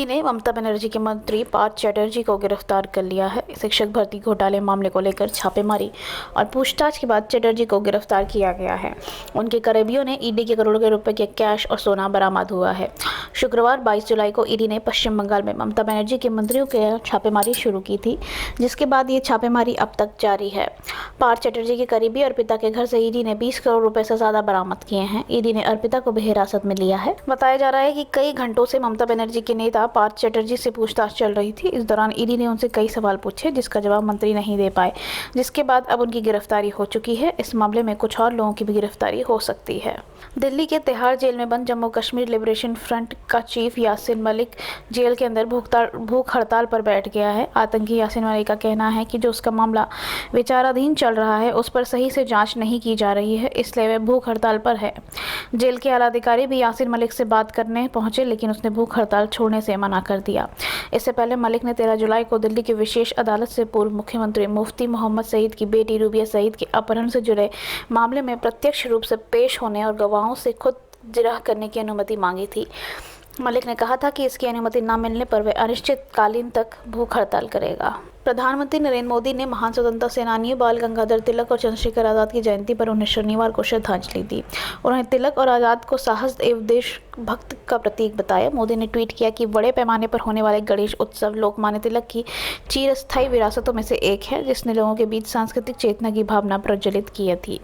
ने ममता बनर्जी के मंत्री पार्थ चैटर्जी को गिरफ्तार कर लिया है। शिक्षक भर्ती घोटाले मामले को लेकर छापेमारी और पूछताछ के बाद चैटर्जी को गिरफ्तार किया गया है। उनके करीबियों ने ईडी के करोड़ों रुपए के कैश और सोना बरामद हुआ है। शुक्रवार 22 जुलाई को ईडी ने पश्चिम बंगाल में ममता बनर्जी के मंत्रियों के छापेमारी शुरू की थी, जिसके बाद ये छापेमारी अब तक जारी है। पार्थ चैटर्जी के करीबी और पिता के घर से ईडी ने 20 करोड़ रुपए से ज्यादा बरामद किए हैं। ईडी ने अर्पिता को भी हिरासत में लिया है। बताया जा रहा है कि कई घंटों से ममता बनर्जी के नेता पार्थ चैटर्जी से पूछताछ चल रही थी। इस दौरान ईडी ने उनसे कई सवाल पूछे, जिसका जवाब मंत्री नहीं दे पाए, जिसके बाद अब उनकी गिरफ्तारी हो चुकी है। इस मामले में कुछ और लोगों की भी गिरफ्तारी हो सकती है। दिल्ली के तिहाड़ जेल में बंद जम्मू कश्मीर लिबरेशन फ्रंट का चीफ यासिन मलिक जेल के अंदर भूख हड़ताल पर बैठ गया है। आतंकी यासिन मलिक का कहना है कि जो उसका मामला विचाराधीन चल रहा है उस पर सही से जांच नहीं की जा रही है, इसलिए वह भूख हड़ताल पर है। जेल के आला अधिकारी भी यासिन मलिक से बात करने पहुंचे, लेकिन उसने भूख हड़ताल छोड़ने से मना कर दिया। इससे पहले मलिक ने 13 जुलाई को दिल्ली की विशेष अदालत से पूर्व मुख्यमंत्री मुफ्ती मोहम्मद सईद की बेटी रूबिया सईद के अपहरण से जुड़े मामले में प्रत्यक्ष रूप से पेश होने और गवाहों से खुद जिरह करने की अनुमति मांगी थी। मलिक ने कहा था कि इसकी अनुमति न मिलने पर वह अनिश्चितकालीन तक भूख हड़ताल करेगा। प्रधानमंत्री नरेंद्र मोदी ने महान स्वतंत्रता सेनानियों बाल गंगाधर तिलक और चंद्रशेखर आज़ाद की जयंती पर उन्हें शनिवार को श्रद्धांजलि दी। उन्होंने तिलक और आज़ाद को साहस एवं देशभक्त का प्रतीक बताया। मोदी ने ट्वीट किया कि बड़े पैमाने पर होने वाले गणेश उत्सव लोकमान्य तिलक की चिरस्थायी विरासतों में से एक है, जिसने लोगों के बीच सांस्कृतिक चेतना की भावना प्रज्वलित की थी।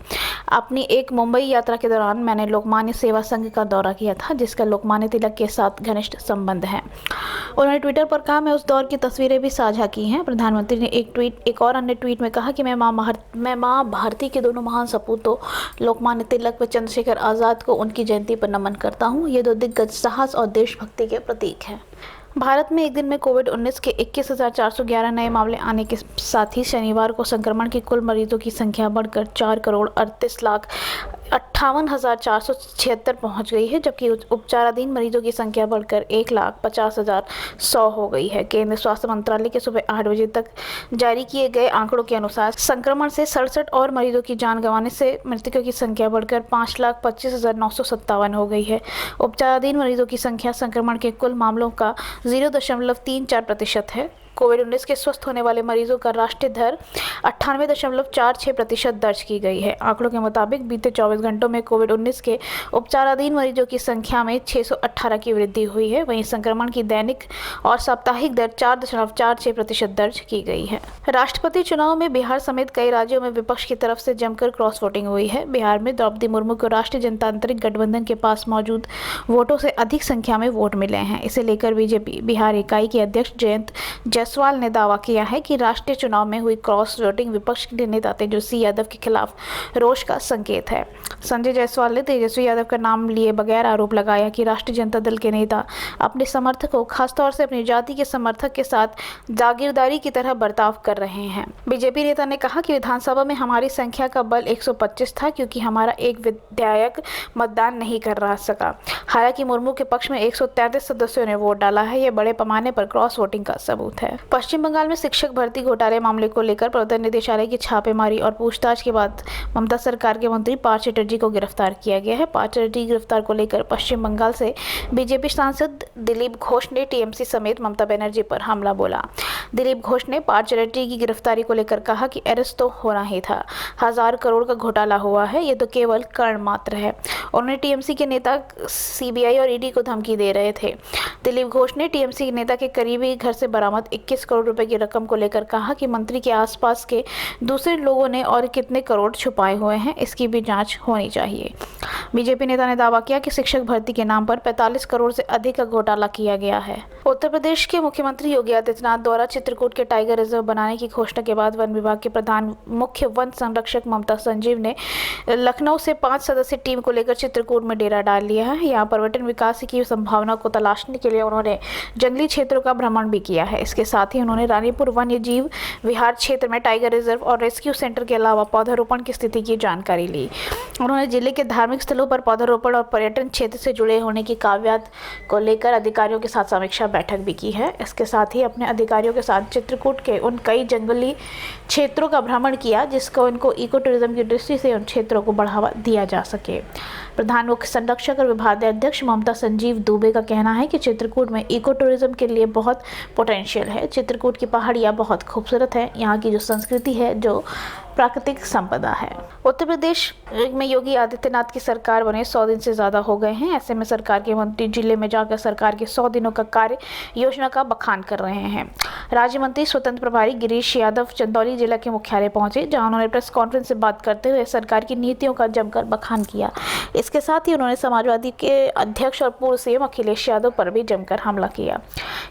अपनी एक मुंबई यात्रा के दौरान मैंने लोकमान्य सेवा संघ का दौरा किया था, जिसका लोकमान्य तिलक के साथ घनिष्ठ संबंध है। उन्होंने ट्विटर पर कहा, मैं उस दौर की तस्वीरें भी साझा की हैं। प्रधानमंत्री ने एक और अन्य ट्वीट में कहा कि मैं मां भारती के दोनों महान सपूतों लोकमान्य तिलक व चंद्रशेखर आज़ाद को उनकी जयंती पर नमन करता हूं। ये दो दिग्गज साहस और देशभक्ति के प्रतीक हैं। भारत में एक दिन में कोविड-19 के 21,411 नए मामले आने के साथ ही शनिवार को संक्रमण के कुल मरीजों की संख्या बढ़कर 4,38,58,476 पहुंच गई है, जबकि उपचाराधीन मरीजों की संख्या बढ़कर 1,50,100 हो गई है। केंद्रीय स्वास्थ्य मंत्रालय के सुबह 8 बजे तक जारी किए गए आंकड़ों के अनुसार संक्रमण से 67 और मरीजों की जान गंवाने से मृतकों की संख्या बढ़कर 5,25,957 हो गई है। उपचाराधीन मरीजों की संख्या संक्रमण के कुल मामलों का 0.34% है। कोविड-19 के स्वस्थ होने वाले मरीजों का राष्ट्रीय दर 98.46% दर्ज की गई है। आंकड़ों के मुताबिक बीते 24 घंटों में कोविड-19 के उपचाराधीन मरीजों की संख्या में 618 की वृद्धि हुई है। वहीं संक्रमण की दैनिक और साप्ताहिक दर 4.46% दर्ज की गई है। राष्ट्रपति चुनाव में बिहार समेत कई राज्यों में विपक्ष की तरफ से जमकर क्रॉस वोटिंग हुई है। बिहार में द्रौपदी मुर्मू को राष्ट्रीय जनतांत्रिक गठबंधन के पास मौजूद वोटों से अधिक संख्या में वोट मिले हैं। इसे लेकर बीजेपी बिहार इकाई के अध्यक्ष जयंत जायसवाल ने दावा किया है कि राष्ट्रीय चुनाव में हुई क्रॉस वोटिंग विपक्ष के नेता तेजस्वी यादव के खिलाफ रोष का संकेत है। संजय जायसवाल ने तेजस्वी यादव का नाम लिए बगैर आरोप लगाया कि राष्ट्रीय जनता दल के नेता अपने समर्थकों, खासतौर से अपनी जाति के समर्थक के साथ जागीरदारी की तरह बर्ताव कर रहे हैं। बीजेपी नेता ने कहा कि विधानसभा में हमारी संख्या का बल 125 था, क्योंकि हमारा एक विधायक मतदान नहीं कर सका। हालांकि मुर्मू के पक्ष में 133 सदस्यों ने वोट डाला है। यह बड़े पैमाने पर क्रॉस वोटिंग का सबूत है। पश्चिम बंगाल में शिक्षक भर्ती घोटाले मामले को लेकर प्रवर्तन निदेशालय की छापेमारी और पूछताछ के बाद ममता सरकार के मंत्री पार्थ चैटर्जी को गिरफ्तार किया गया है। पार्थ चैटर्जी गिरफ्तार को लेकर पश्चिम बंगाल से बीजेपी सांसद दिलीप घोष ने टीएमसी समेत ममता बनर्जी पर हमला बोला। दिलीप घोष ने पार्थ चैटर्जी की गिरफ्तारी को लेकर कहा कि अरेस्ट तो होना ही था, 1000 करोड़ का घोटाला हुआ है, ये तो केवल कर्ण मात्र है। उन्होंने टीएमसी के नेता सीबीआई और ईडी को धमकी दे रहे थे। दिलीप घोष ने टीएमसी नेता के करीबी घर से बरामद 21 करोड़ रुपए की रकम को लेकर कहा कि मंत्री के आसपास के दूसरे लोगों ने और कितने करोड़ छुपाए हुए हैं, इसकी भी जांच होनी चाहिए। बीजेपी नेता ने दावा किया कि शिक्षक भर्ती के नाम पर 45 करोड़ से अधिक का घोटाला किया गया है। उत्तर प्रदेश के मुख्यमंत्री योगी आदित्यनाथ द्वारा चित्रकूट के टाइगर रिजर्व बनाने की घोषणा के बाद वन विभाग के प्रधान मुख्य वन संरक्षक ममता संजीव ने लखनऊ से 5 सदस्यीय टीम को लेकर चित्रकूट में डेरा डाल लिया है। यहाँ पर्यटन विकास की संभावना को तलाशने के लिए उन्होंने जंगली क्षेत्रों का भ्रमण भी किया है। इसके साथ ही उन्होंने रानीपुर वन्य जीव विहार क्षेत्र में टाइगर रिजर्व और रेस्क्यू सेंटर के अलावा पौधारोपण की स्थिति की जानकारी ली। उन्होंने जिले के धार्मिक स्थलों स्थलों पर पौधारोपण और पर्यटन क्षेत्र से जुड़े होने की काव्यात को लेकर अधिकारियों के साथ समीक्षा बैठक भी की है। इसके साथ ही अपने अधिकारियों के साथ चित्रकूट के उन कई जंगली क्षेत्रों का भ्रमण किया जिसको इनको इको टूरिज्म की दृष्टि से उन क्षेत्रों को बढ़ावा दिया जा सके। प्रधान मुख्य संरक्षक और विभागाध्यक्ष ममता संजीव दुबे का कहना है कि चित्रकूट में इको टूरिज्म के लिए बहुत पोटेंशियल है। चित्रकूट की पहाड़ियाँ बहुत खूबसूरत है, यहाँ की जो संस्कृति है, जो प्राकृतिक संपदा है। उत्तर प्रदेश में योगी आदित्यनाथ की सरकार बने 100 दिन से ज़्यादा हो गए हैं। ऐसे में सरकार के मंत्री जिले में जाकर सरकार के 100 दिनों का कार्य योजना का बखान कर रहे हैं। राज्य मंत्री स्वतंत्र प्रभारी गिरीश यादव चंदौली जिला के मुख्यालय पहुंचे, जहां उन्होंने प्रेस कॉन्फ्रेंस से बात करते हुए सरकार की नीतियों का जमकर बखान किया। इसके साथ ही उन्होंने समाजवादी के अध्यक्ष और पूर्व सीएम अखिलेश यादव पर भी जमकर हमला किया।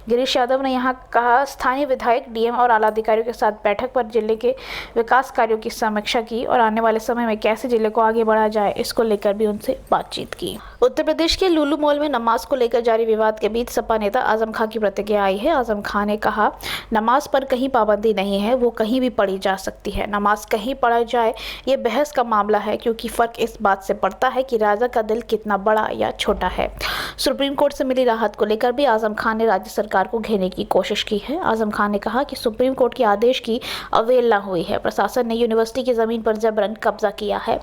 गिरीश यादव ने यहाँ कहा, स्थानीय विधायक, डीएम और आला अधिकारियों के साथ बैठक पर जिले के विकास कार्यों की समीक्षा की और आने वाले समय में कैसे जिले को आगे बढ़ाया जाए इसको लेकर भी उनसे बातचीत की। उत्तर प्रदेश के लुलु मॉल में नमाज को लेकर जारी विवाद के बीच सपा नेता आजम खां की प्रतिक्रिया आई है। आजम खां ने कहा, नमाज पर कहीं पाबंदी नहीं है, वो कहीं भी पढ़ी जा सकती है। नमाज कहीं पढ़ा जाए ये बहस का मामला है, क्योंकि फर्क इस बात से पड़ता है कि राजा का दिल कितना बड़ा या छोटा है। सुप्रीम कोर्ट से मिली राहत को लेकर भी आजम खां ने राज्य सरकार को घेरने की कोशिश की है। आजम खां ने कहा कि सुप्रीम कोर्ट के आदेश की अवहेलना हुई है। प्रशासन ने यूनिवर्सिटी की जमीन पर जबरन कब्जा किया है।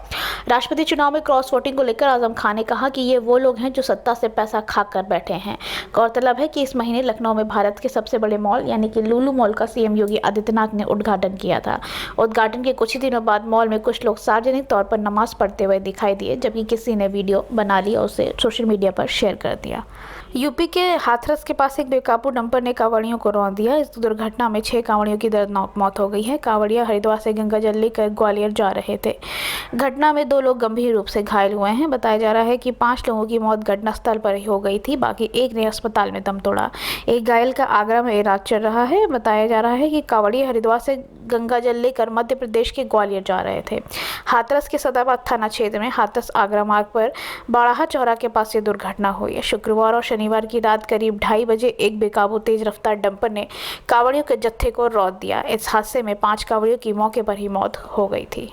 राष्ट्रपति चुनाव में क्रॉस वोटिंग को लेकर आजम खां ने कहा कि ये वो लोग हैं जो सत्ता से पैसा खाकर बैठे हैं। गौरतलब है कि इस महीने लखनऊ में भारत के सबसे बड़े मॉल यानी कि लुलु मॉल का सीएम योगी आदित्यनाथ ने उद्घाटन किया था। उद्घाटन के कुछ ही दिनों बाद मॉल में कुछ लोग सार्वजनिक तौर पर नमाज पढ़ते हुए दिखाई दिए, जबकि किसी ने वीडियो बना ली और उसे सोशल मीडिया पर शेयर कर दिया। यूपी के हाथरस के पास एक बेकाबू डंपर ने कांवड़ियों को रौंद दिया। इस दुर्घटना में 6 कांवड़ियों की दर्दनाक मौत हो गई है। कांवड़िया हरिद्वार से गंगा जल लेकर ग्वालियर जा रहे थे। घटना में 2 लोग गंभीर रूप से घायल हुए हैं। बताया जा रहा है कि 5 लोगों की मौत घटनास्थल पर ही हो गई थी, बाकी एक ने अस्पताल में दम तोड़ा। एक घायल का आगरा में इलाज चल रहा है। बताया जा रहा है कि कांवड़िया हरिद्वार से गंगा जल लेकर मध्य प्रदेश के ग्वालियर जा रहे थे। हाथरस के सदाबाद थाना क्षेत्र में हाथरस आगरा मार्ग पर बाड़ाहा चौरा के पास ये दुर्घटना हुई है। शुक्रवार और शनिवार की रात करीब 2:30 बजे एक बेकाबू तेज रफ्तार डंपर ने कांवड़ियों के जत्थे को रौंद दिया। इस हादसे में 5 कांवड़ियों की मौके पर ही मौत हो गई थी।